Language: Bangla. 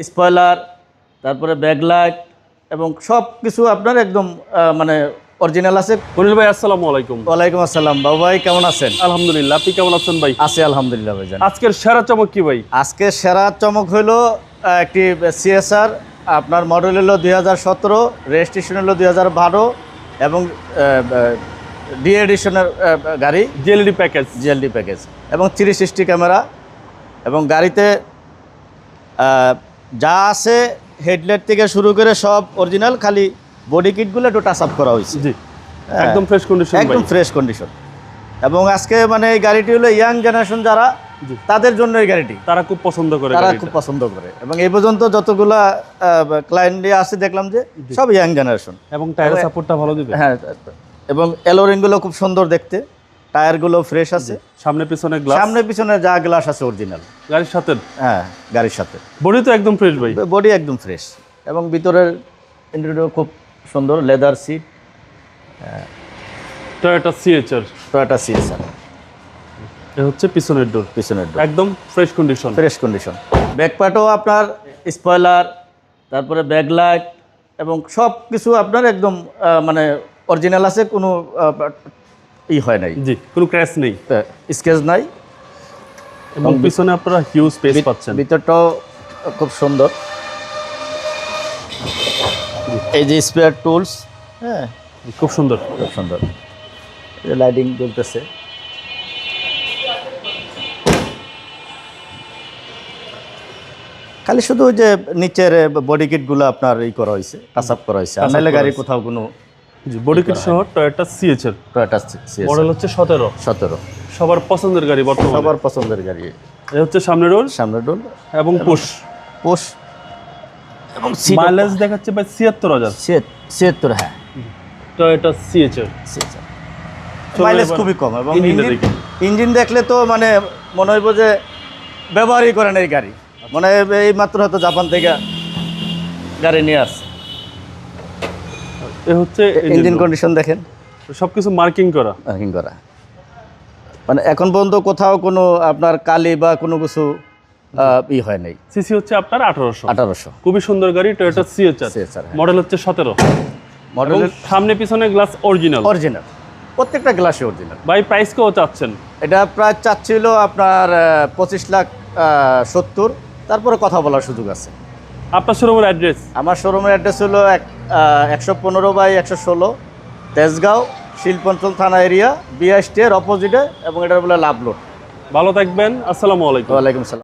স্পয়লার, তারপরে ব্যাকলাইট এবং সব কিছু আপনার একদম মানে অরিজিনাল আছে। কলিল ভাই আসসালামু আলাইকুম। ওয়ালাইকুম আসসালাম। বাবু ভাই কেমন আছেন? আলহামদুলিল্লাহ, আপনি কেমন আছেন ভাই? আছি আলহামদুলিল্লাহ ভাইজান। আজকের সেরা চমক কি ভাই? আজকে সেরা চমক হলো একটি সিএসআর, আপনার মডেল হলো 2017, রেজিস্ট্রেশন হলো 2012 এবং ডি এডিশনের গাড়ি, জিএলডি প্যাকেজ। জিএলডি প্যাকেজ এবং 360 ক্যামেরা এবং গাড়িতে যা আছে হেডলাইট থেকে শুরু করে সব অরিজিনাল, খালি বডি কিটগুলো একটু টাচ আপ করা হয়েছে। জি, একদম ফ্রেশ কন্ডিশন, একদম ফ্রেশ কন্ডিশন। এবং আজকে মানে এই গাড়িটি হলো ইয়াং জেনারেশন যারা, তাদের জন্য এই গাড়িটি তারা খুব পছন্দ করে, তারা খুব পছন্দ করে। এবং এই পর্যন্ত যতগুলা ক্লায়েন্ট আছে দেখলাম যে সব ইয়াং জেনারেশন। এবং টায়ার সাপোর্টটা ভালো দিবে। হ্যাঁ, এবং এলোরিংগুলো খুব সুন্দর দেখতে, টায়ারগুলো ফ্রেশ আছে, সামনে পিছনে গ্লাস, সামনে পিছনে যা গ্লাস আছে অরিজিনাল গাড়ির সাথে। হ্যাঁ, গাড়ির সাথে বডি তো একদম ফ্রেশ ভাই, বডি একদম ফ্রেশ এবং ভিতরের ইন্টেরিয়র খুব সুন্দর, leather seat, Toyota CHR, Toyota CSR. এটা হচ্ছে পিছনের ডোর, একদম fresh condition, fresh condition. Back পার্টও আপনার স্পয়লার, তারপরে ব্যাকলাইট এবং সব কিছু আপনার একদম মানে অরিজিনাল আছে, কোনো হয় নাই। জি, কোনো ক্র্যাশ নেই, স্কেচ নাই। এবং পিছনে আপনারা হিউজ স্পেস পাচ্ছেন। ভিতরটাও খুব সুন্দর। এই যে স্পেয়ার টুলস, হ্যাঁ খুব সুন্দর, খুব সুন্দর। লাইটিং জ্বলতেছে। খালি শুধু ওই যে নিচের বডি কিটগুলো আপনার করা হয়েছে, টাচ আপ করা হয়েছে, নাহলে গাড়ি কোথাও কোনো। জি, বডি কিট সহ টয়োটা সিএচআর, টয়োটা মডেল হচ্ছে 17। সবার পছন্দের গাড়ি বর্তমানে, সবার পছন্দের গাড়ি। এটা হচ্ছে সামনের ডোর, সামনের ডোর এবং পুশ এবং মাইলেজ দেখাচ্ছে ভাই 76,000। 76, হ্যাঁ, টয়োটা সিএচআর। মাইলেজ খুবই কম। এবং ইঞ্জিন দেখলে তো মানে মনে হইব যে ব্যবহারই করেন এই গাড়ি, মনে হয় এই মাত্র হয়তো জাপান থেকে গাড়ি নিয়ে আসছে। এ হচ্ছে ইঞ্জিন কন্ডিশন দেখেন, সবকিছু মার্কিং করা, মানে এখন পর্যন্ত কোথাও কোনো আপনার কালি বা কোনো কিছু হয় নাই। সিসি হচ্ছে আপনার 1800। 1800। খুবই সুন্দর গাড়ি, টয়োটা সিএচআর, মডেল হচ্ছে 17। মডেলের সামনে পিছনে গ্লাস অরিজিনাল, প্রত্যেকটা গ্লাসে অরিজিনাল। ভাই প্রাইস কেও চাচ্ছেন? এটা প্রায় চাচ্ছিল আপনার 25,70,000, তারপরে কথা বলার সুযোগ আছে। আপনার শোরুমের অ্যাড্রেস? আমার শোরুমের অ্যাড্রেস হলো 115/116 তেজগাঁও, শিল্পাঞ্চল থানা এরিয়া, BIST এর অপোজিটে, এবং এটা বলে লাভ লোড। ভালো থাকবেন, আসসালামু আলাইকুম। ওয়ালাইকুম সালাম।